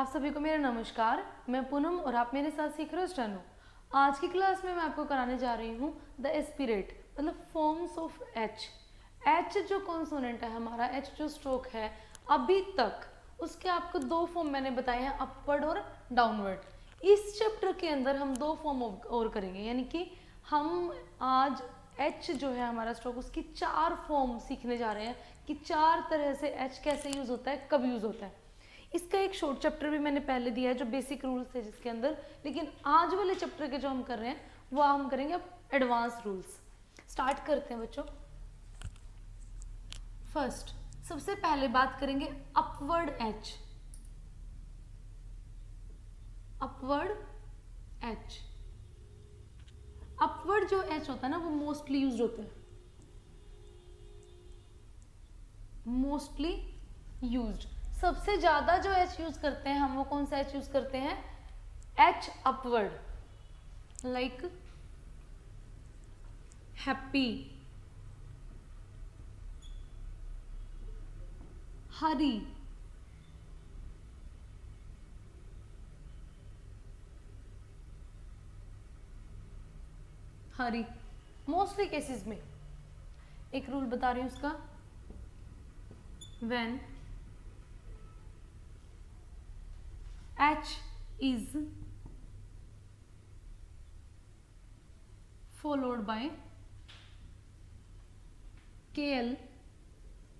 आप सभी को मेरा नमस्कार। मैं पूनम और आप मेरे साथ सीख रहे हो स्टेनो। आज की क्लास में मैं आपको कराने जा रही हूँ द एस्पिरेट मतलब फॉर्म्स ऑफ एच। एच जो कॉन्सोनेंट है हमारा, एच जो स्ट्रोक है अभी तक उसके आपको दो फॉर्म मैंने बताए हैं, अपवर्ड और डाउनवर्ड। इस चैप्टर के अंदर हम दो फॉर्म और करेंगे, यानी कि हम आज एच जो है हमारा स्ट्रोक उसकी चार फॉर्म सीखने जा रहे हैं कि चार तरह से एच कैसे यूज होता है, कब यूज होता है। इसका एक शॉर्ट चैप्टर भी मैंने पहले दिया है जो बेसिक रूल्स है जिसके अंदर, लेकिन आज वाले चैप्टर के जो हम कर रहे हैं वो हम करेंगे अब एडवांस रूल्स। स्टार्ट करते हैं बच्चों। फर्स्ट सबसे पहले बात करेंगे upward H. Upward H, upward जो एच होता है ना वो मोस्टली यूज होता है, मोस्टली यूज्ड। सबसे ज्यादा जो एच यूज करते हैं हम वो कौन सा एच यूज करते हैं? H upward, like happy, hurry, hurry. Mostly cases में एक रूल बता रही हूं उसका, when H is followed by K L,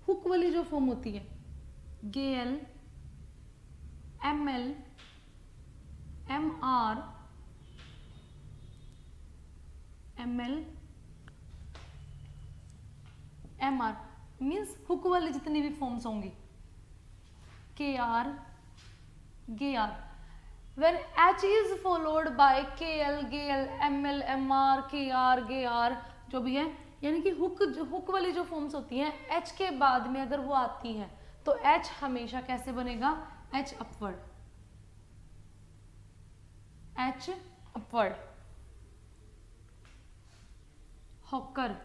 hook वाली जो फॉर्म होती है K L, M L, M R, M L, M R means hook वाली जितनी भी फॉर्म्स होंगी, K R, gay R. When H is followed by K L, gay L, M L, M R, K R, gay are जो भी है, यानी कि hook वाली जो फॉर्म्स होती हैं एच के बाद में अगर वो आती हैं तो एच हमेशा कैसे बनेगा? H upward, H upward. Hawker,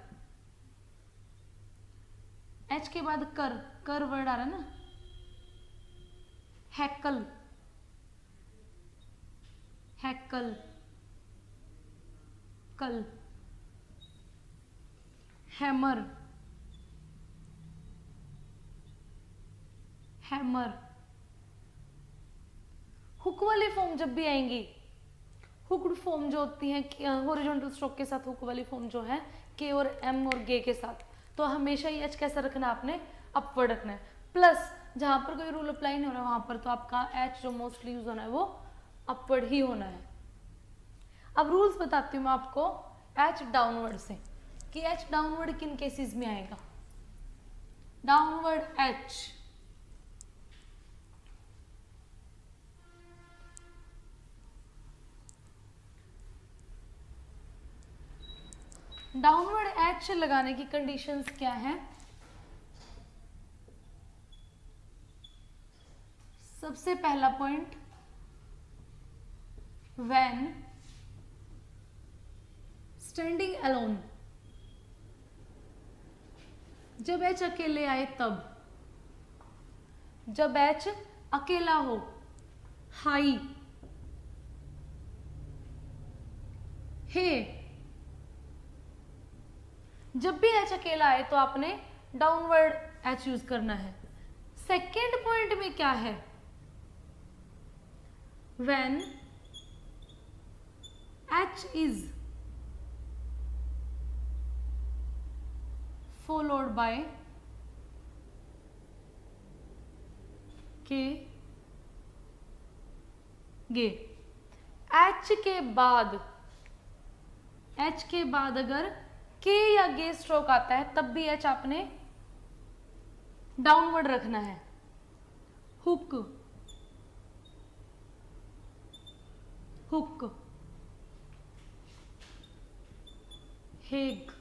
H के बाद कर, कर वर्ड आ रहा है ना, हैकल, हैकल, कल, हैमर, हैमर। हुक वाली फॉर्म जब भी आएंगी, हुक्ड फॉर्म जो होती है हॉरिजॉन्टल स्ट्रोक के साथ, हुक वाली फॉर्म जो है के और एम और गे के साथ, तो हमेशा ही एच कैसा रखना है आपने? अपवर्ड रखना है। प्लस जहां पर कोई रूल अप्लाई नहीं हो रहा वहां पर तो आपका एच जो मोस्टली यूज होना है वो अपवर्ड ही होना है। अब रूल्स बताती हूँ मैं आपको एच डाउनवर्ड से कि एच डाउनवर्ड किन केसेस में आएगा। डाउनवर्ड एच, डाउनवर्ड एच लगाने की कंडीशंस क्या है? सबसे पहला पॉइंट, व्हेन स्टैंडिंग अलोन, जब एच अकेले आए तब, जब एच अकेला हो। हाई, हे, जब भी एच अकेला आए तो आपने डाउनवर्ड एच यूज करना है। सेकेंड पॉइंट में क्या है? When H is followed by के, गे। एच के बाद, एच के बाद अगर के या गे स्ट्रोक आता है तब भी एच आपने डाउनवर्ड रखना है। Hook, hook, Hague.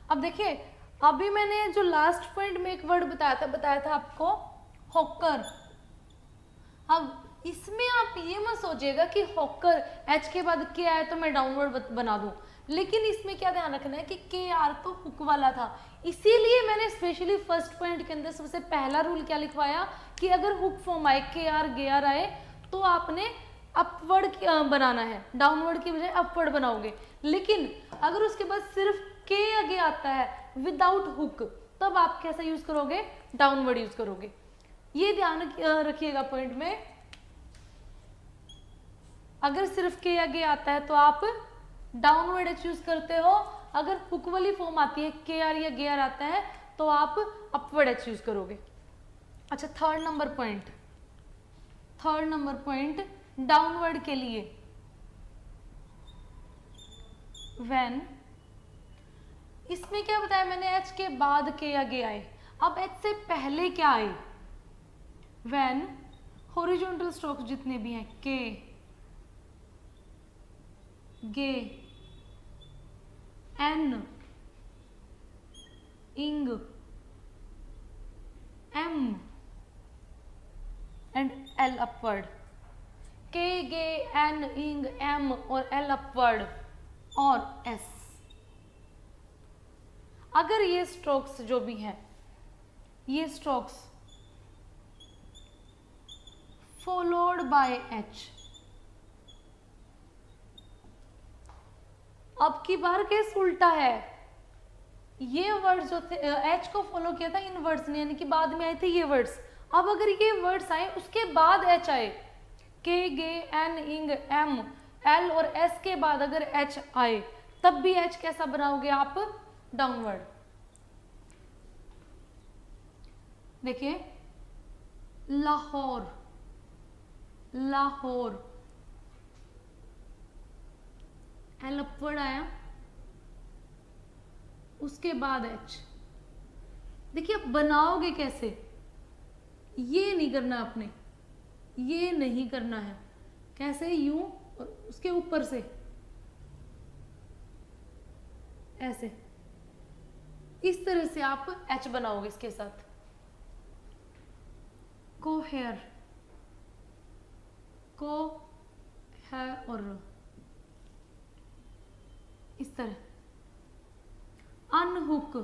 अब देखिए, अभी मैंने जो लास्ट पॉइंट में एक वर्ड बताया था आपको, हॉकर। अब इसमें आप ये मत सोचिएगा कि हॉकर एच के बाद क्या है तो मैं डाउनवर्ड बना दूं। लेकिन इसमें क्या ध्यान रखना है कि के आर तो हुक वाला था, इसीलिए मैंने स्पेशली फर्स्ट पॉइंट के अंदर सबसे पहला रूल क्या लिखवाया कि अगर हुक फॉर्म आए, के आर गे आर आए, तो आपने अपवर्ड बनाना है, डाउनवर्ड की बजाय अपवर्ड बनाओगे। लेकिन अगर उसके बाद सिर्फ के आगे आता है विदाउट हुक, तब आप कैसा यूज करोगे, डाउनवर्ड यूज करोगे। ये ध्यान रखिएगा पॉइंट में, अगर सिर्फ के आगे आता है तो आप डाउनवर्ड एच यूज करते हो, अगर हुक वाली फॉर्म आती है के आर या गे आर आता है तो आप अपवर्ड एच यूज करोगे। अच्छा, थर्ड नंबर पॉइंट डाउनवर्ड के लिए, व्हेन, इसमें क्या बताया मैंने, एच के बाद के या गे आए, अब एच से पहले क्या आए, व्हेन हॉरिजॉन्टल स्ट्रोक्स जितने भी हैं, के, गे, एन, इंग, एम एंड एल अपवर्ड, के, गे, एन, इंग, एम और एल अपवर्ड और एस, अगर ये स्ट्रोक्स जो भी हैं, ये स्ट्रोक्स फॉलोड बाय एच, अब की बार केस उल्टा है, ये वर्ड्स जो थे एच को फॉलो किया था इन वर्ड्स ने, यानी कि बाद में आए थे ये वर्ड्स, अब अगर ये वर्ड्स आए उसके बाद एच आए, के, गे, एन, इंग, एम, एल और एस के बाद अगर एच आए, तब भी एच कैसा बनाओगे आप, डाउनवर्ड। देखिए, लाहौर, लाहौर, एल अपवर्ड आया, उसके बाद एच। देखिए अब बनाओगे कैसे, ये नहीं करना आपने, ये नहीं करना है, कैसे, यूं और उसके ऊपर से ऐसे, इस तरह से आप एच बनाओगे इसके साथ। कोहेर, को है और इस तरह, अनहुक,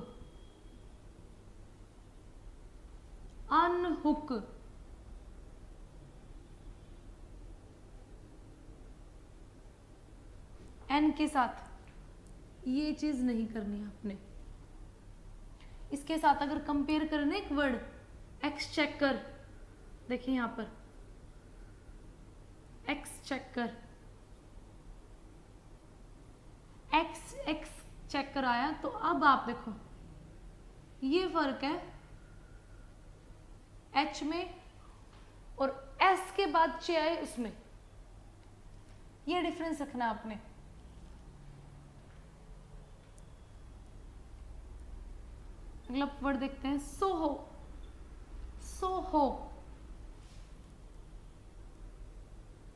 अनहुक, एन के साथ, ये चीज नहीं करनी आपने। इसके साथ अगर कंपेयर करें एक वर्ड, एक्सचेकर, देखिए यहां पर एक्सचेकर, एक्सचेकर आया, तो अब आप देखो ये फर्क है एच में और एस के बाद चे आए उसमें, ये डिफरेंस रखना आपने। अगला वर्ड देखते हैं, सोहो, सोहो,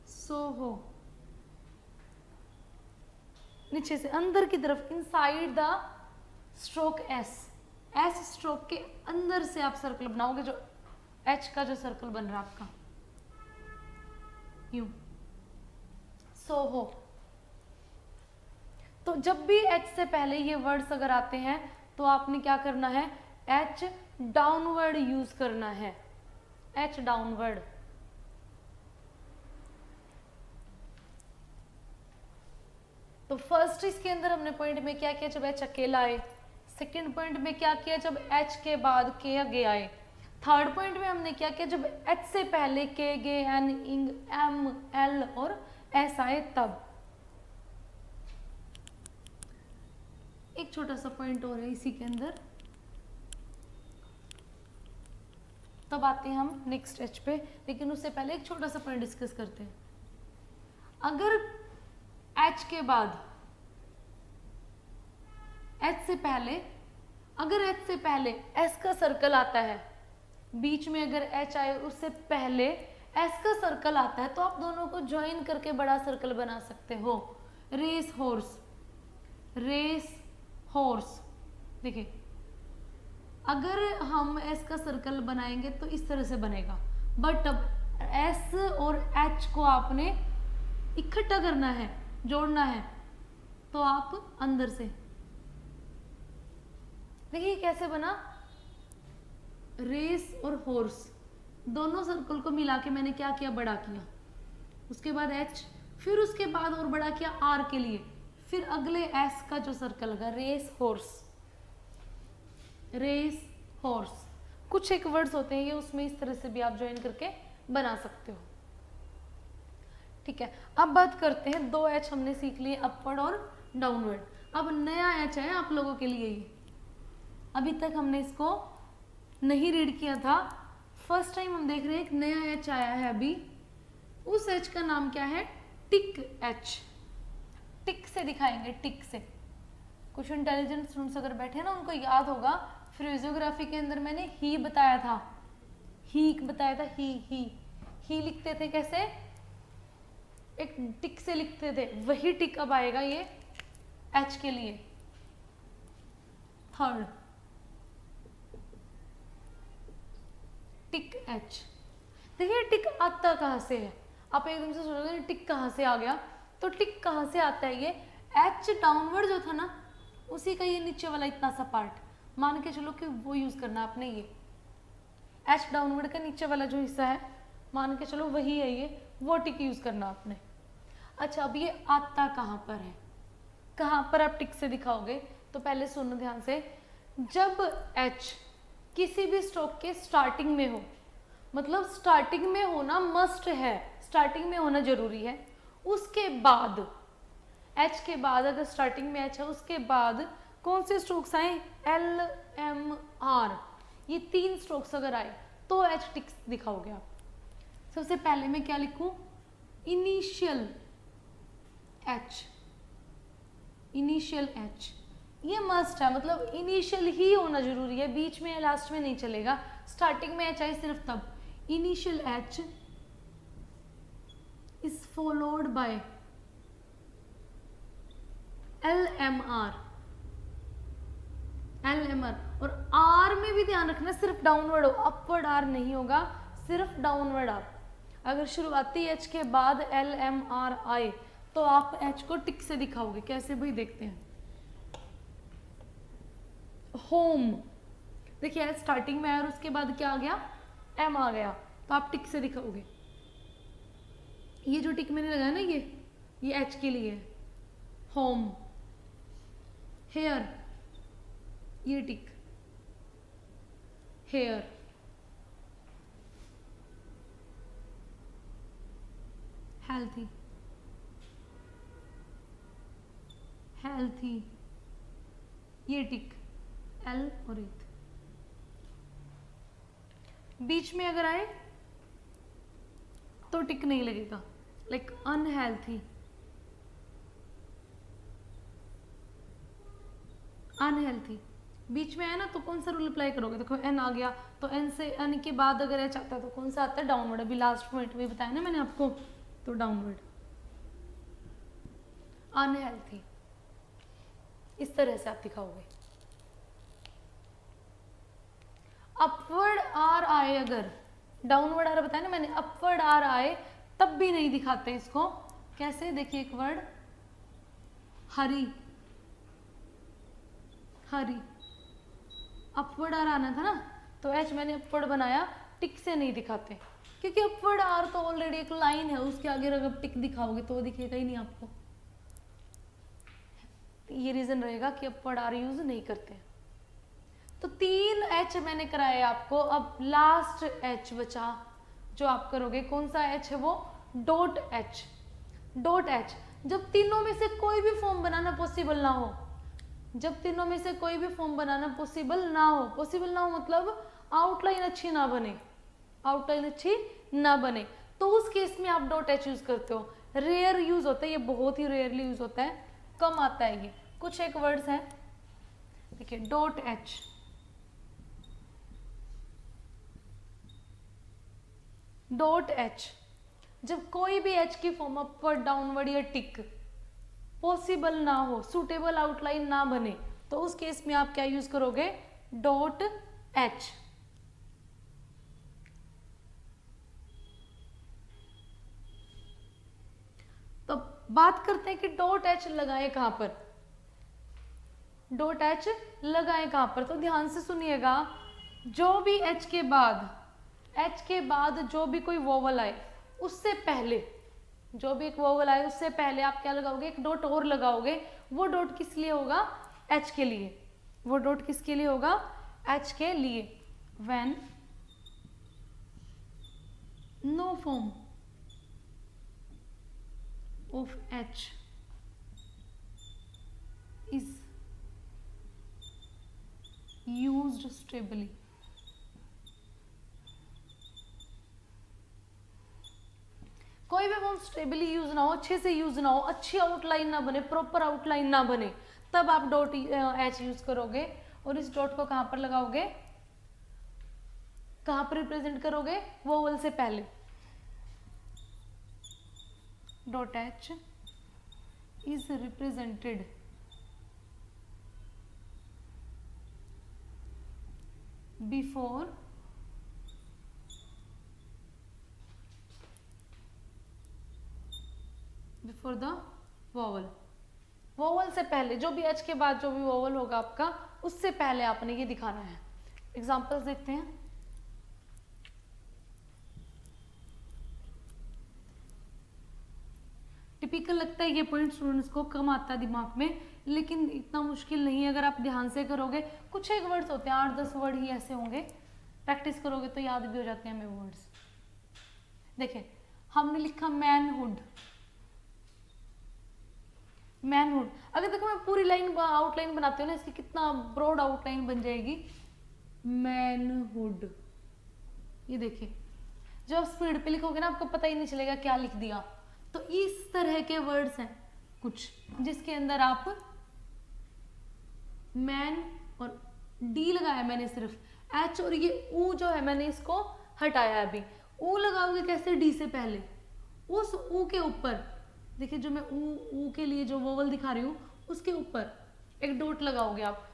सोहो, नीचे से अंदर की तरफ, inside the stroke S, S stroke के अंदर से आप सर्कल बनाओगे, जो एच का जो सर्कल बन रहा है आपका, यूं, सोहो। तो जब भी एच से पहले ये वर्ड्स अगर आते हैं तो आपने क्या करना है, एच डाउनवर्ड यूज करना है, एच डाउनवर्ड। तो फर्स्ट इसके अंदर हमने पॉइंट में क्या किया, जब एच अकेला आए। सेकंड पॉइंट में क्या किया, जब एच के बाद के आगे आए। थर्ड पॉइंट में हमने क्या किया, जब एच से पहले के, गे, एन, इंग, एम, एल और एस आए तब। एक छोटा सा पॉइंट और है इसी के अंदर, तब आते हैं हम नेक्स्ट एच पे, लेकिन उससे पहले एक छोटा सा पॉइंट डिस्कस करते हैं। अगर एच के बाद, एच से पहले, अगर एच से पहले एस का सर्कल आता है, बीच में अगर एच आए उससे पहले एस का सर्कल आता है, तो आप दोनों को ज्वाइन करके बड़ा सर्कल बना सकते हो। रेस हॉर्स, रेस हॉर्स, देखिए अगर हम एस का सर्कल बनाएंगे तो इस तरह से बनेगा, बट अब एस और एच को आपने इकट्ठा करना है, जोड़ना है, तो आप अंदर से। देखिए कैसे बना, रेस और हॉर्स दोनों सर्कल को मिला के मैंने क्या किया, बड़ा किया, उसके बाद एच, फिर उसके बाद और बड़ा किया आर के लिए, फिर अगले एस का जो सर्कल लगा, रेस हॉर्स, रेस हॉर्स। कुछ एक वर्ड्स होते हैं ये, उसमें इस तरह से भी आप ज्वाइन करके बना सकते हो। ठीक है, अब बात करते हैं, दो एच हमने सीख लिए, अपवर्ड और डाउनवर्ड। अब नया एच है आप लोगों के लिए ये, अभी तक हमने इसको नहीं रीड किया था, फर्स्ट टाइम हम देख रहे हैं, एक नया एच आया है अभी। उस एच का नाम क्या है, टिक एच। टिक से दिखाएंगे, टिक से। कुछ इंटेलिजेंट स्टूडेंट्स अगर बैठे ना, उनको याद होगा फिजियोग्राफी के अंदर मैंने ही बताया था, ही बताया था, ही लिखते थे कैसे, एक टिक से लिखते थे, वही टिक अब आएगा ये एच के लिए, थर्ड टिक एच। देखिए टिक आता कहाँ से है, आप एकदम से सोचोगे टिक कहाँ से आ गया, तो टिक कहाँ से आता है, ये एच डाउनवर्ड जो था ना, उसी का ये नीचे वाला इतना सा पार्ट, मान के चलो कि वो यूज करना आपने, ये एच डाउनवर्ड का नीचे वाला जो हिस्सा है, मान के चलो वही है ये, वो टिक यूज करना आपने। अच्छा अब ये आता कहाँ पर है, कहाँ पर आप टिक से दिखाओगे, तो पहले सुनो ध्यान से, जब एच किसी भी स्ट्रोक के स्टार्टिंग में हो, मतलब स्टार्टिंग में होना मस्ट है, स्टार्टिंग में होना जरूरी है, उसके बाद एच के बाद, अगर स्टार्टिंग में एच है उसके बाद कौन से स्ट्रोक्स आए, एल एम आर, ये तीन स्ट्रोक्स अगर आए तो एच टिक दिखाओगे आप। सबसे पहले मैं क्या लिखूं, इनिशियल एच, इनिशियल एच, ये मस्ट है, मतलब इनिशियल ही होना जरूरी है, बीच में या लास्ट में नहीं चलेगा, स्टार्टिंग में एच आए सिर्फ तब। Initial H is followed by L M R, L M R, और आर में भी ध्यान रखना सिर्फ डाउनवर्ड हो, अपवर्ड आर नहीं होगा, सिर्फ डाउनवर्ड आर। अगर शुरुआती एच के बाद एल एम आर आए तो आप एच को टिक से दिखाओगे, कैसे भाई देखते हैं, होम, देखिए स्टार्टिंग में आया और उसके बाद क्या आ गया, एम आ गया, तो आप टिक से दिखाओगे। ये जो टिक मैंने लगाया ना, ये एच के लिए, होम, हेयर, ये टिक, हेयर, हेल्थी, हेल्थी, ये टिक, एल और एथ। बीच में अगर आए तो टिक नहीं लगेगा, लाइक अनहेल्थी, अनहेल्थी, बीच में आया ना तो कौन सा रूल अप्लाई करोगे, देखो एन आ गया तो एन से, एन के बाद अगर एच आता है तो कौन सा आता है, डाउनवर्ड, अभी लास्ट पॉइंट में बताया ना मैंने आपको, तो डाउनवर्ड, अनहेल्थी, इस तरह से आप दिखाओगे। अपवर्ड आर आए, अगर डाउनवर्ड आर बताया ना मैंने, अपवर्ड आर आए तब भी नहीं दिखाते इसको, कैसे, देखिए एक word hurry, hurry, upward R आना था ना, तो एच मैंने अपवर्ड बनाया, टिक से नहीं दिखाते, क्योंकि अपवर्ड आर तो ऑलरेडी एक लाइन है, उसके आगे अगर टिक दिखाओगे तो वो दिखेगा ही नहीं आपको, ये रीजन रहेगा कि अपवर्ड आर यूज नहीं करते। तो तीन एच मैंने कराए आपको, अब लास्ट एच बचा जो आप करोगे, कौन सा एच है वो, डॉट एच। डॉट एच, जब तीनों में से कोई भी फॉर्म बनाना पॉसिबल ना हो, जब तीनों में से कोई भी फॉर्म बनाना पॉसिबल ना हो, पॉसिबल ना हो मतलब आउटलाइन अच्छी ना बने, आउटलाइन अच्छी ना बने, तो उस केस में आप डॉट एच यूज करते हो। रेयर यूज होता है ये, बहुत ही रेयरली यूज होता है, कम आता है ये। कुछ एक वर्ड्स हैं, देखिए डॉट एच, डॉट एच, जब कोई भी एच की फॉर्म अपवर्ड, डाउनवर्ड या टिक पॉसिबल ना हो, सुटेबल आउटलाइन ना बने, तो उस केस में आप क्या यूज करोगे, डॉट एच। तो बात करते हैं कि डॉट एच लगाएं कहां पर, डॉट एच लगाएं कहां पर। तो ध्यान से सुनिएगा, जो भी एच के बाद जो भी कोई वोवल आए उससे पहले, जो भी एक वोवल आए उससे पहले आप क्या लगाओगे, एक डॉट और लगाओगे। वो डॉट किस लिए होगा, एच के लिए। वो डॉट किसके लिए होगा, एच के लिए। When no form of H is used stably, कोई भी फॉर्म स्टेबली यूज ना हो, अच्छे से यूज ना हो, अच्छी आउटलाइन ना बने, प्रॉपर आउटलाइन ना बने, तब आप डॉट एच यूज करोगे। और इस डॉट को कहां पर लगाओगे, कहां पर रिप्रेजेंट करोगे, वोवल से पहले। Dot H is represented before the vowel. Vowel से पहले, जो भी एच के बाद जो भी वोवल होगा आपका, उससे पहले आपने ये दिखाना है। एग्जांपल्स देखते हैं। टिपिकल लगता है ये पॉइंट स्टूडेंट्स को, कम आता है दिमाग में, लेकिन इतना मुश्किल नहीं है अगर आप ध्यान से करोगे। कुछ एक वर्ड्स होते हैं, 8-10 वर्ड ही ऐसे होंगे, प्रैक्टिस करोगे तो याद भी हो जाते हैं हमें वर्ड्स। देखिए, हमने लिखा मैनहुड, मैनहुड। अगर देखो मैं पूरी लाइन आउटलाइन बनाती हूँ ना, इसकी कितना ब्रॉड आउटलाइन बन जाएगी, मैनहुड। ये देखिए, जब स्पीड पे लिखोगे ना, आपको पता ही नहीं चलेगा क्या लिख दिया। तो इस तरह के वर्ड्स हैं कुछ, जिसके अंदर आप मैन और डी लगाया मैंने सिर्फ, एच और ये ऊ जो है मैंने इसको हटाया अभी। ऊ लगाओगे कैसे, डी से पहले, उस ऊ के ऊपर, देखिए जो मैं ऊ के लिए जो वोवल दिखा रही हूँ उसके ऊपर एक डॉट लगाओगे आप।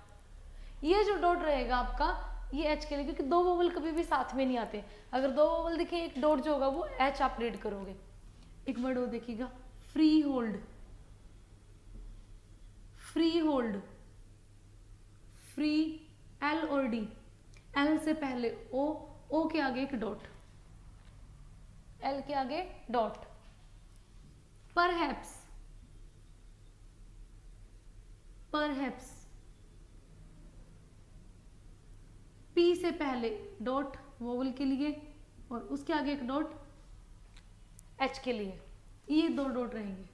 ये जो डॉट रहेगा आपका, ये एच के लिए, क्योंकि दो वोवल कभी भी साथ में नहीं आते। अगर दो वोवल दिखे, एक डॉट जो होगा वो एच आप रीड करोगे। एक वर्ड और देखिएगा, free hold, free hold, free, L और डी, एल से पहले ओ, ओ के आगे एक डॉट, एल के आगे डॉट। परहैप्स, परहैप्स, पी से पहले डॉट वोवल के लिए और उसके आगे एक डॉट एच के लिए। ये दो डॉट रहेंगे।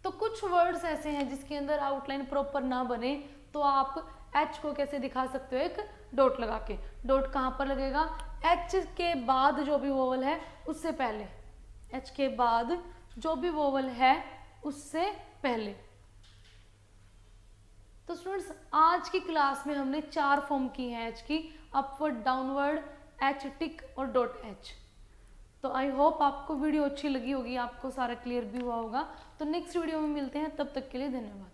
तो कुछ वर्ड्स ऐसे हैं जिसके अंदर आउटलाइन प्रॉपर ना बने, तो आप एच को कैसे दिखा सकते हो, एक डॉट लगा के। डॉट कहां पर लगेगा, एच के बाद जो भी वोवल है उससे पहले, एच के बाद जो भी वोवल है उससे पहले। तो स्टूडेंट्स, आज की क्लास में हमने 4 फॉर्म की हैं एच की, अपवर्ड, डाउनवर्ड, एच टिक और डॉट एच। तो आई होप आपको वीडियो अच्छी लगी होगी, आपको सारा क्लियर भी हुआ होगा। तो नेक्स्ट वीडियो में मिलते हैं, तब तक के लिए धन्यवाद।